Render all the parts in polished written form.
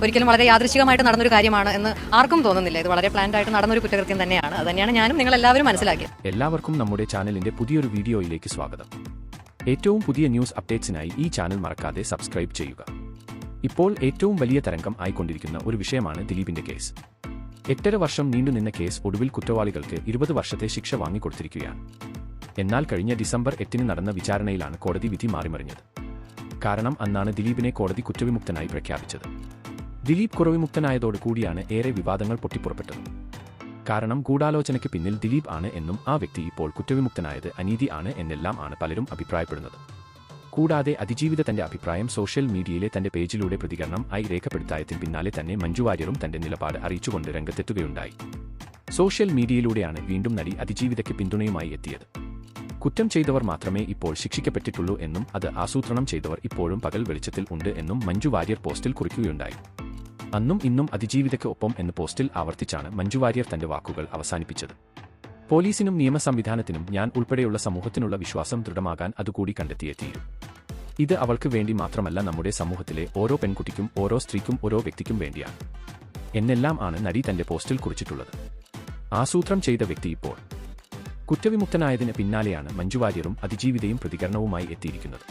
ഒരിക്കലും വളരെ യാദൃശ്ചികമായിട്ട് നടന്നൊരു കാര്യമാണ് എന്ന് ആർക്കും തോന്നുന്നില്ല. ഇത് വളരെ പ്ലാൻഡ് ആയിട്ട് നടന്നൊരു കുറ്റകൃത്യം തന്നെയാണ്. അത് തന്നെയാണ് ഞാനും നിങ്ങളെല്ലാവരും മനസ്സിലാക്കിയത്. എല്ലാവർക്കും നമ്മുടെ ചാനലിന്റെ പുതിയൊരു വീഡിയോയിലേക്ക് സ്വാഗതം. ഏറ്റവും പുതിയ ന്യൂസ് അപ്ഡേറ്റ്സിനായി ഈ ചാനൽ മറക്കാതെ സബ്സ്ക്രൈബ് ചെയ്യുക. ഇപ്പോൾ ഏറ്റവും വലിയ തരംഗം ആയിക്കൊണ്ടിരിക്കുന്ന ഒരു വിഷയമാണ് ദിലീപിന്റെ കേസ്. 8.5 വർഷം നീണ്ടുനിന്ന കേസ് ഒടുവിൽ കുറ്റവാളികൾക്ക് 20 വർഷത്തെ ശിക്ഷ വാങ്ങിക്കൊടുത്തിരിക്കുകയാണ്. എന്നാൽ കഴിഞ്ഞ ഡിസംബർ 8 നടന്ന വിചാരണയിലാണ് കോടതി വിധി മാറിമറിഞ്ഞത്. കാരണം അന്നാണ് ദിലീപിനെ കോടതി കുറ്റവിമുക്തനായി പ്രഖ്യാപിച്ചത്. ദിലീപ് കുറ്റവിമുക്തനായതോടു കൂടിയാണ് ഏറെ വിവാദങ്ങൾ പൊട്ടിപ്പുറപ്പെട്ടത്. കാരണം ഗൂഢാലോചനയ്ക്ക് പിന്നിൽ ദിലീപ് ആണ് എന്നും ആ വ്യക്തി ഇപ്പോൾ കുറ്റവിമുക്തനായത് അനീതി ആണ് എന്നെല്ലാം ആണ് പലരും അഭിപ്രായപ്പെടുന്നത്. കൂടാതെ അതിജീവിത തന്റെ അഭിപ്രായം സോഷ്യൽ മീഡിയയിലെ തന്റെ പേജിലൂടെ പ്രതികരണം ആയി രേഖപ്പെടുത്തായതിന് പിന്നാലെ തന്നെ മഞ്ജു വാര്യറും തന്റെ നിലപാട് അറിയിച്ചുകൊണ്ട് രംഗത്തെത്തുകയുണ്ടായി. സോഷ്യൽ മീഡിയയിലൂടെയാണ് വീണ്ടും നടി അതിജീവിതയ്ക്ക് പിന്തുണയുമായി എത്തിയത്. കുറ്റം ചെയ്തവർ മാത്രമേ ഇപ്പോൾ ശിക്ഷിക്കപ്പെട്ടിട്ടുള്ളൂ എന്നും അത് ആസൂത്രണം ചെയ്തവർ ഇപ്പോഴും പകൽ വെളിച്ചത്തിൽ ഉണ്ട് എന്നും മഞ്ജു വാര്യർ പോസ്റ്റിൽ കുറിക്കുകയുണ്ടായി. അന്നും ഇന്നും അതിജീവിതയ്ക്ക് ഒപ്പം എന്ന പോസ്റ്റിൽ ആവർത്തിച്ചാണ് മഞ്ജു വാര്യർ തന്റെ വാക്കുകൾ അവസാനിപ്പിച്ചത്. പോലീസിനും നിയമ സംവിധാനത്തിനും ഞാൻ ഉൾപ്പെടെയുള്ള സമൂഹത്തിനുള്ള വിശ്വാസം ദൃഢമാകാൻ അതുകൂടി കണ്ടെത്തിയേ തീരും. ഇത് അവൾക്ക് വേണ്ടി മാത്രമല്ല, നമ്മുടെ സമൂഹത്തിലെ ഓരോ പെൺകുട്ടിക്കും, ഓരോ സ്ത്രീക്കും, ഓരോ വ്യക്തിക്കും വേണ്ടിയാണ് എന്നെല്ലാം ആണ് നടി തന്റെ പോസ്റ്റിൽ കുറിച്ചിട്ടുള്ളത്. ആസൂത്രണം ചെയ്ത വ്യക്തി ഇപ്പോൾ കുറ്റവിമുക്തനായതിന് പിന്നാലെയാണ് മഞ്ജു വാര്യറും അതിജീവിതയും പ്രതികരണവുമായി എത്തിയിരിക്കുന്നത്.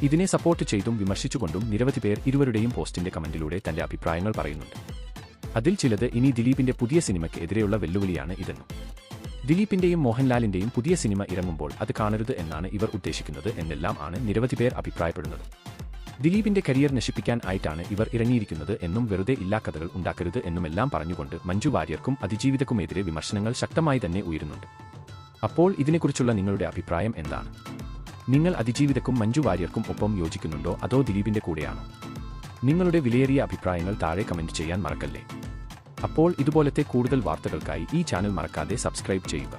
ഇതിനെ സപ്പോർട്ട് ചെയ്തും വിമർശിച്ചുകൊണ്ടും നിരവധി പേർ ഇരുവരുടെയും പോസ്റ്റിന്റെ കമന്റിലൂടെ തന്റെ അഭിപ്രായങ്ങൾ പറയുന്നുണ്ട്. അതിൽ ചിലത് ഇനി ദിലീപിന്റെ പുതിയ സിനിമയ്ക്ക് എതിരെയുള്ള വെല്ലുവിളിയാണ് ഇതെന്നും ദിലീപിന്റെയും മോഹൻലാലിന്റെയും പുതിയ സിനിമ ഇറങ്ങുമ്പോൾ അത് കാണരുത് എന്നാണ് ഇവർ ഉദ്ദേശിക്കുന്നത് എന്നെല്ലാം ആണ് നിരവധി പേർ അഭിപ്രായപ്പെടുന്നത്. ദിലീപിന്റെ കരിയർ നശിപ്പിക്കാൻ ആയിട്ടാണ് ഇവർ ഇറങ്ങിയിരിക്കുന്നത് എന്നും വെറുതെ ഇല്ലാക്കഥകൾ ഉണ്ടാക്കരുത് എന്നുമെല്ലാം പറഞ്ഞുകൊണ്ട് മഞ്ജു വാര്യർക്കും അതിജീവിതക്കുമെതിരെ വിമർശനങ്ങൾ ശക്തമായി തന്നെ ഉയരുന്നുണ്ട്. അപ്പോൾ ഇതിനെക്കുറിച്ചുള്ള നിങ്ങളുടെ അഭിപ്രായം എന്താണ്? നിങ്ങൾ അതിജീവിതക്കും മഞ്ജു വാര്യർക്കും ഒപ്പം യോജിക്കുന്നുണ്ടോ അതോ ദിലീപിന്റെ കൂടെയാണോ? നിങ്ങളുടെ വിലയേറിയ അഭിപ്രായങ്ങൾ താഴെ കമന്റ് ചെയ്യാൻ മറക്കല്ലേ. അപ്പോൾ ഇതുപോലത്തെ കൂടുതൽ വാർത്തകൾക്കായി ഈ ചാനൽ മറക്കാതെ സബ്സ്ക്രൈബ് ചെയ്യുക.